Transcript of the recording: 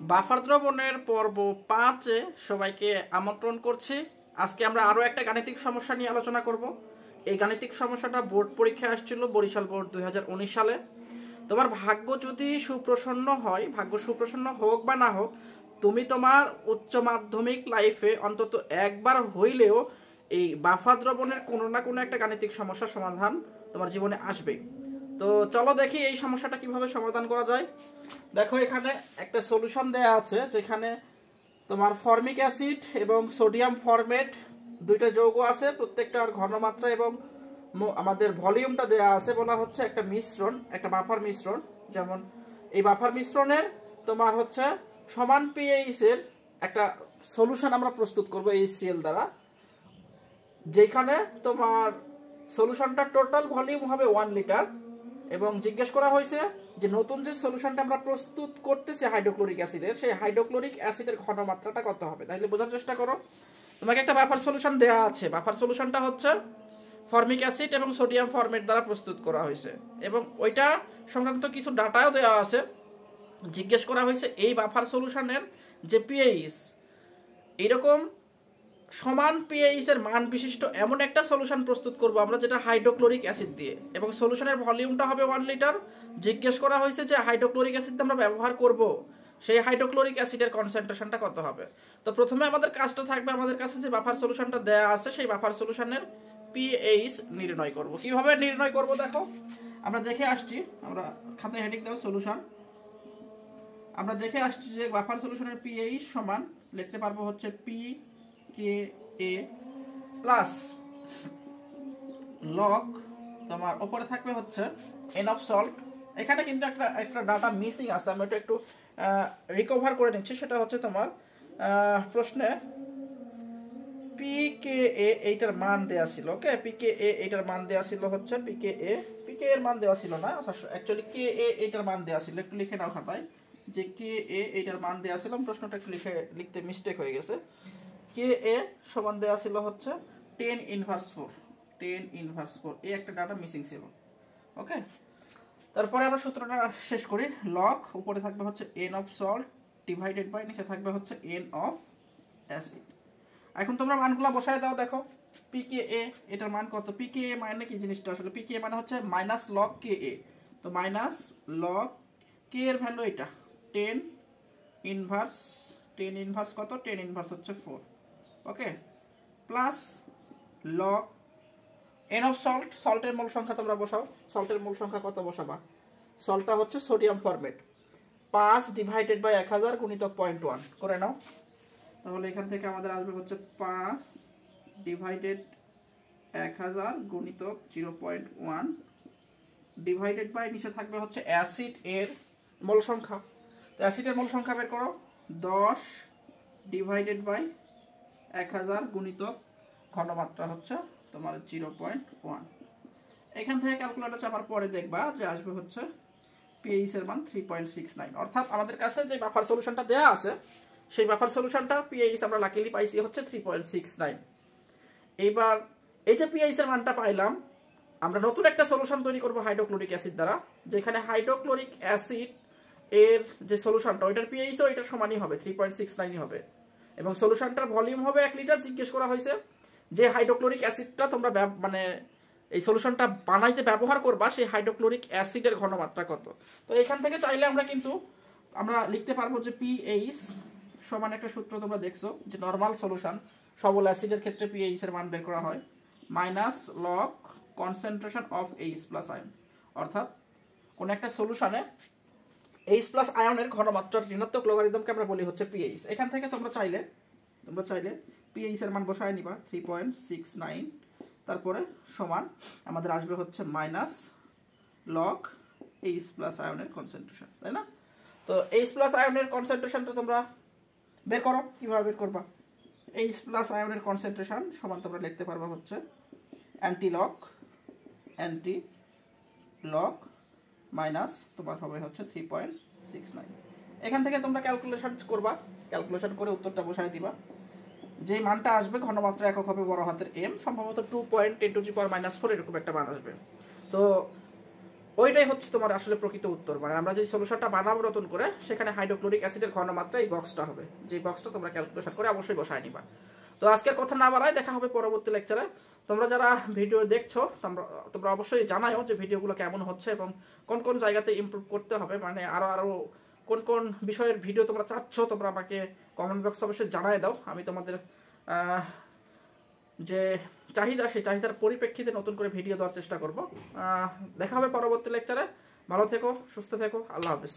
Buffer দ্রবণের পর্ব 5-এ সবাইকে আমন্ত্রণ করছি। আজকে আমরা আরো একটা গাণিতিক সমস্যা নিয়ে আলোচনা করব। এই গাণিতিক সমস্যাটা বোর্ড পরীক্ষায় আসছিল, বরিশাল বোর্ড 2019 সালে। তোমার ভাগ্য যদি সুপ্রসন্ন হয়, ভাগ্য সুপ্রসন্ন হোক বা না হোক, তুমি তোমার উচ্চ মাধ্যমিক লাইফে অন্তত একবার হইলেও এই বাফার দ্রবণের কোনো না কোনো একটা গাণিতিক সমস্যার সমাধান তোমার জীবনে আসবে। তো চলো দেখি এই সমস্যাটা কিভাবে সমাধান করা যায়। দেখো এখানে একটা সলিউশন দেয়া আছে, যেখানে তোমার ফর্মিক অ্যাসিড এবং সোডিয়াম ফরমেট দুইটা যৌগ আছে, প্রত্যেকটার ঘনমাত্রা এবং আমাদের ভলিউমটা দেয়া আছে। বলা হচ্ছে একটা মিশ্রণ, একটা বাফার মিশ্রণ। যেমন এই বাফার মিশ্রণের তোমার হচ্ছে সমান পিএইচ এর একটা সলিউশন আমরা প্রস্তুত করব HCl দ্বারা, যেখানে তোমার সলিউশনটা টোটাল ভলিউম হবে 1 লিটার। এবং জিজ্ঞেস করা হয়েছে যে নতুন যে সলিউশনটা আমরা প্রস্তুত করতেছি হাইড্রোক্লোরিক অ্যাসিডের, সেই হাইড্রোক্লোরিক অ্যাসিডের ঘনমাত্রাটা কত হবে। তাহলে বোঝার চেষ্টা করো। তোমাকে একটা বাফার সলিউশন দেওয়া আছে, বাফার সলিউশনটা হচ্ছে ফর্মিক অ্যাসিড এবং সোডিয়াম ফরমেট দ্বারা প্রস্তুত করা হয়েছে, এবং ওইটা সংক্রান্ত কিছু ডাটাও দেওয়া আছে। জিজ্ঞেস করা হয়েছে এই বাফার সলিউশনের যে পিএইচ, এইরকম সমান পিএইচ এর মান বিশিষ্ট এমন একটা সলিউশন প্রস্তুত করব আমরা, যেটা হাইড্রোক্লোরিক অ্যাসিড দিয়ে, এবং সলিউশনের ভলিউমটা হবে 1 লিটার। জিজ্ঞেস করা হয়েছে যে হাইড্রোক্লোরিক অ্যাসিড আমরা ব্যবহার করব, সেই হাইড্রোক্লোরিক অ্যাসিডের কনসেন্ট্রেশনটা কত হবে। তো প্রথমে আমাদের কাজটা থাকবে, আমাদের কাছে যে বাফার সলিউশনটা দেয়া আছে সেই বাফার সলিউশনের পিএইচ নির্ণয় করব। কিভাবে নির্ণয় করব দেখো, আমরা দেখে আসছি, আমরা খাতায় হেডিং দাও সলিউশন। আমরা দেখে আসছি যে বাফার সলিউশনের পিএইচ সমান লিখতে পারবো হচ্ছে PKA প্লাস লগ, তোমার উপরে থাকবে হচ্ছে N অফ সল্ট। এখানে কিন্তু একটা ডাটা মিসিং আছে, আমি এটা একটু রিকভার করে নিচ্ছি। সেটা হচ্ছে তোমার প্রশ্নে PKA এইটার মান দেয়া ছিল। ওকে, PKA এইটার মান দেয়া ছিল হচ্ছে PKA এর মান দেওয়া ছিল না, অ্যাকচুয়ালি KA এইটার মান দেয়া ছিল। একটু লিখে নাও খাতায় যে KA এইটার মান দেয়া ছিল। প্রশ্নটা একটু লিখতে মিস্টেক হয়ে গেছে। KA সমান দেওয়া ছিল হচ্ছে 10^4, 10^4। এই একটা ডাটা মিসিং ছিল। ওকে, তারপরে আমরা সূত্রটা শেষ করি। লগ উপরে থাকবে হচ্ছে N of salt divided by নিচে থাকবে হচ্ছে N অফ অ্যাসিড। এখন তোমরা মানগুলো বসায় দাও। দেখো PKA এটার মান কত। PKA মানে কি জিনিসটা, আসলে PKA মানে হচ্ছে মাইনাস লগ KA। তো মাইনাস লগ K এর ভ্যালু এটা 10 ইনভার্স কত, 10 ইনভার্স হচ্ছে 4। Okay, plus log N of salt, সল্টের মূল সংখ্যা তোমরা বসাও। সল্টের মূল সংখ্যা কত বসাবা, সল্টটা হচ্ছে সোডিয়াম ফরমেট, 5 ডিভাইডেড বাই 1000 গুণিতক 0.1 করে নাও। তাহলে এখান থেকে আমাদের আসবে হচ্ছে 5 ডিভাইডেড 1000 গুণিতক 0.1 ডিভাইডেড বাই নিচে থাকবে হচ্ছে অ্যাসিড এর মূল সংখ্যা। তো অ্যাসিডের মূল সংখ্যা বের করো, 10 ডিভাইডেড বাই 1000 গুণিতক ঘনমাত্রা হচ্ছে তোমার 0.1। এখান থেকে ক্যালকুলেটর চাপার পরে দেখবা যে আসবে হচ্ছে পিএইচ এর মান 3.69। অর্থাৎ আমাদের কাছে যে বাফার সলিউশনটা দেয়া আছে, সেই বাফার সলিউশনটা পিএইচ আমরা লাকিলি পাইছি হচ্ছে 3.69। এইবার এই যে পিএইচ এর মানটা পাইলাম, আমরা নতুন একটা সলিউশন তৈরি করব হাইড্রোক্লোরিক অ্যাসিড দ্বারা, যেখানে হাইড্রোক্লোরিক অ্যাসিড এর যে সলিউশনটা, ওইটার পিএইচও এটার সমানই হবে, 3.69 হবে, এবং সলিউশনটার ভলিউম হবে 1 লিটার। জিজ্ঞেস করা হয়েছে যে হাইড্রোক্লোরিক অ্যাসিডটা তোমরা মানে এই সলিউশনটা বানাইতে ব্যবহার করবা, সেই হাইড্রোক্লোরিক অ্যাসিডের ঘনমাত্রা কত। তো এখান থেকে চাইলে আমরা লিখতে পারবো যে পিএইচ সমান একটা সূত্র তোমরা দেখছো, যে নরমাল সলিউশন সবল অ্যাসিডের ক্ষেত্রে পিএইচ এর মান বের করা হয় minus log concentration of H plus ion. অর্থাৎ কোন একটা সলিউশনে H প্লাস আয়নের ঘনমাত্রার ঋণাত্মক লগারিদমকে আমরা বলি হচ্ছে পিএইচ। এখান থেকে তোমরা চাইলে পিএইচ এর মান বসায় নিবা 3.69, তারপরে সমান আমাদের আসবে হচ্ছে মাইনাস লগ H প্লাস আয়নের কনসেন্ট্রেশন, তাই না? তো H প্লাস আয়নের কনসেন্ট্রেশনটা তোমরা বের করো। কিভাবে বের করবা, H প্লাস আয়নের কনসেন্ট্রেশন সমান তোমরা লিখতে পারবা হচ্ছে অ্যান্টি লগ মাইনাস তোমার হবে হচ্ছে 3.69। এখান থেকে তোমরা ক্যালকুলেশন করবা, ক্যালকুলেশন করে উত্তরটা বসায় দিবা। যে মানটা আসবে ঘনমাত্রা একক হবে বড় হাতের M, সম্ভবত 2.10⁻⁴ এরকম একটা মান আসবে। তো ওইটাই হচ্ছে তোমার আসলে প্রকৃত উত্তর। মানে আমরা যে সলিউশনটা বানাবো নতুন করে, সেখানে হাইড্রোক্লোরিক অ্যাসিডের ঘনমাত্রা এই বক্সটা হবে, যে বক্সটা তোমরা ক্যালকুলেশন করে অবশ্যই বসায় নিবা। তো আজকের কথা না বাড়াই, দেখা হবে পরবর্তী লেকচারে। তোমরা যারা ভিডিও দেখছো তোমরা অবশ্যই জানাও যে ভিডিওগুলো কেমন হচ্ছে এবং কোন কোন জায়গাতে ইমপ্রুভ করতে হবে, মানে আরো কোন কোন বিষয়ের ভিডিও তোমরা চাচ্ছ, তোমরা আমাকে কমেন্ট বক্সে অবশ্যই জানাই দাও। আমি তোমাদের যে চাহিদা, সেই চাহিদার পরিপ্রেক্ষিতে নতুন করে ভিডিও দেওয়ার চেষ্টা করব। দেখা হবে পরবর্তী লেকচারে। ভালো থেকো, সুস্থ থেকো, আল্লাহ হাফেজ।